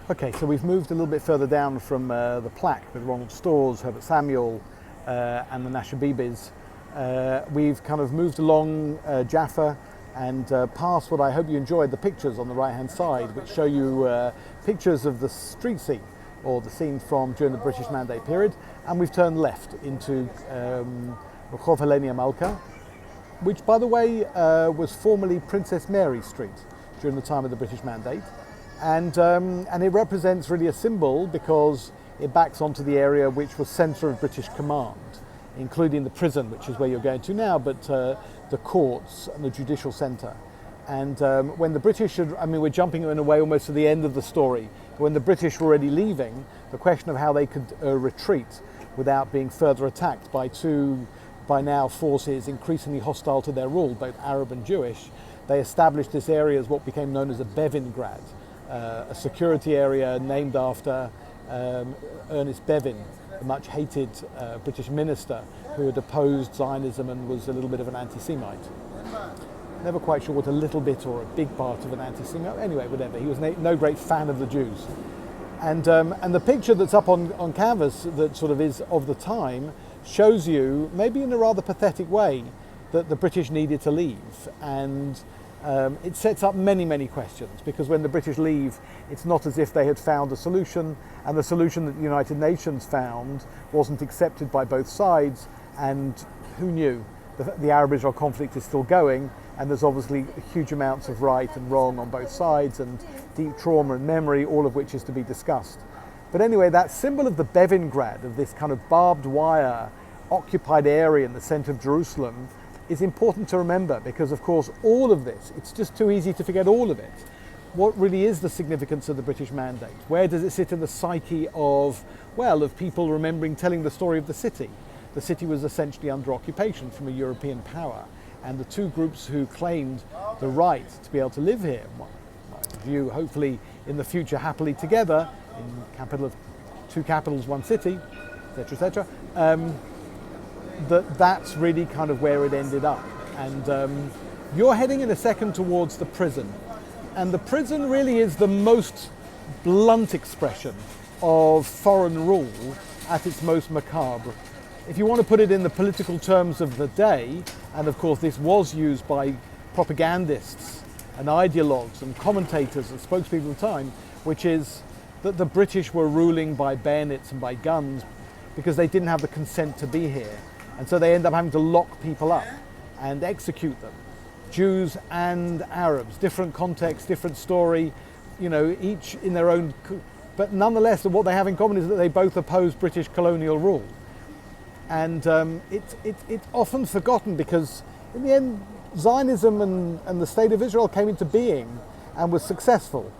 Okay, so we've moved a little bit further down from the plaque with Ronald Storrs, Herbert Samuel, and the Nashabibis. We've kind of moved along Jaffa and past what I hope you enjoyed, the pictures on the right-hand side, which show you pictures of the street scene, or the scene from during the British Mandate period. And we've turned left into Heleni Hamalka, which, by the way, was formerly Princess Mary Street during the time of the British Mandate. And it represents really a symbol because it backs onto the area which was centre of British command, including the prison, which is where you're going to now, but the courts and the judicial centre. And when the British, we're jumping in a way almost to the end of the story. When the British were already leaving, the question of how they could retreat without being further attacked by two, by now, forces increasingly hostile to their rule, both Arab and Jewish, they established this area as what became known as a Bevingrad, a security area named after Ernest Bevin, the much hated British minister who had opposed Zionism and was a little bit of an anti-Semite. Never quite sure what a little bit or a big part of an anti-Semite, anyway, whatever. He was no great fan of the Jews. And the picture that's up on canvas that sort of is of the time shows you, maybe in a rather pathetic way, that the British needed to leave. And it sets up many, many questions, because when the British leave, it's not as if they had found a solution, and the solution that the United Nations found wasn't accepted by both sides, and who knew? The Arab-Israel conflict is still going, and there's obviously huge amounts of right and wrong on both sides, and deep trauma and memory, all of which is to be discussed. But anyway, that symbol of the Bevingrad, of this kind of barbed wire occupied area in the centre of Jerusalem, is important to remember, because of course all of this, it's just too easy to forget all of it. What really is the significance of the British Mandate? Where does it sit in the psyche of people remembering telling the story of the city? The city was essentially under occupation from a European power, and the two groups who claimed the right to be able to live here, view hopefully in the future happily together, in two capitals, one city, etc., that's really kind of where it ended up. And you're heading in a second towards the prison. And the prison really is the most blunt expression of foreign rule at its most macabre. If you want to put it in the political terms of the day, and of course this was used by propagandists and ideologues and commentators and spokespeople of the time, which is that the British were ruling by bayonets and by guns because they didn't have the consent to be here. And so they end up having to lock people up and execute them. Jews and Arabs, different context, different story, each in their own, but nonetheless what they have in common is that they both oppose British colonial rule. And it's often forgotten because in the end Zionism and the State of Israel came into being and was successful.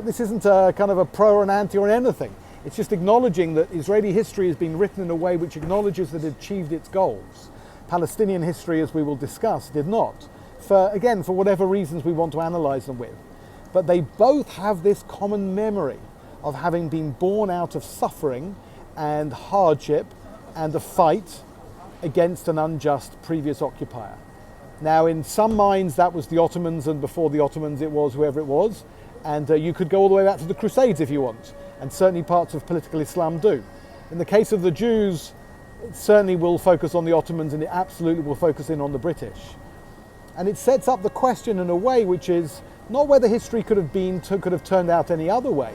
This isn't a kind of a pro or an anti or anything. It's just acknowledging that Israeli history has been written in a way which acknowledges that it achieved its goals. Palestinian history, as we will discuss, did not. For whatever reasons we want to analyse them with. But they both have this common memory of having been born out of suffering and hardship and a fight against an unjust previous occupier. Now, in some minds that was the Ottomans, and before the Ottomans it was whoever it was. And you could go all the way back to the Crusades if you want, and certainly parts of political Islam do. In the case of the Jews, it certainly will focus on the Ottomans, and it absolutely will focus in on the British. And it sets up the question in a way which is not whether history could have turned out any other way,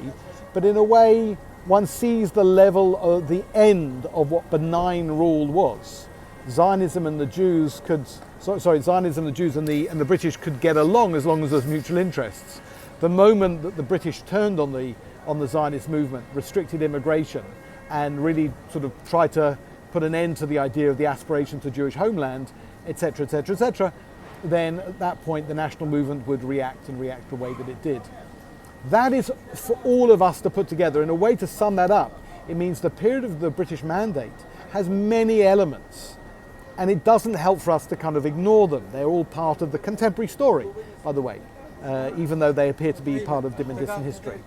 but in a way one sees the level of the end of what benign rule was. Zionism and the Jews Zionism, the Jews and the British could get along as long as there's mutual interests. The moment that the British turned on the Zionist movement, restricted immigration, and really sort of tried to put an end to the idea of the aspiration to Jewish homeland, etc., etc., etc., then at that point the national movement would react the way that it did. That is for all of us to put together. In a way to sum that up, it means the period of the British Mandate has many elements, and it doesn't help for us to kind of ignore them. They're all part of the contemporary story, by the way. Even though they appear to be part of dim and distant history.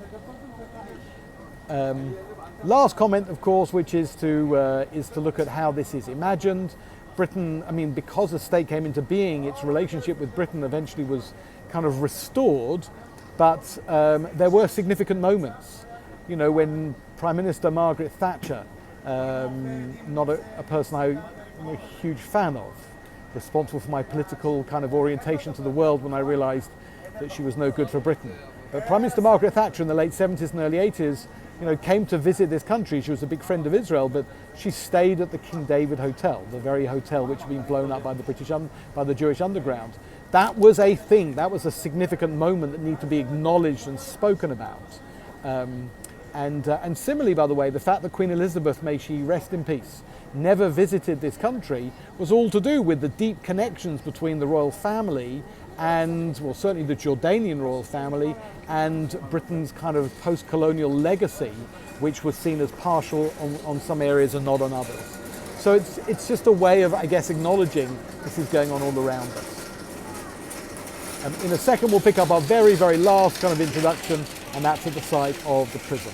Last comment, of course, which is to look at how this is imagined. Britain, because the state came into being, its relationship with Britain eventually was kind of restored but there were significant moments. You know, when Prime Minister Margaret Thatcher, not a person I'm a huge fan of, responsible for my political kind of orientation to the world when I realised that she was no good for Britain. But Prime Minister Margaret Thatcher in the late 70s and early 80s, you know, came to visit this country. She was a big friend of Israel, but she stayed at the King David Hotel, the very hotel which had been blown up by the Jewish underground. That was a thing. That was a significant moment that needed to be acknowledged and spoken about. And similarly, by the way, the fact that Queen Elizabeth, may she rest in peace, never visited this country was all to do with the deep connections between the royal family and, well, certainly the Jordanian royal family and Britain's kind of post-colonial legacy, which was seen as partial on some areas and not on others. So it's just a way of, I guess, acknowledging this is going on all around us. In a second, we'll pick up our very, very last kind of introduction, and that's at the site of the prison.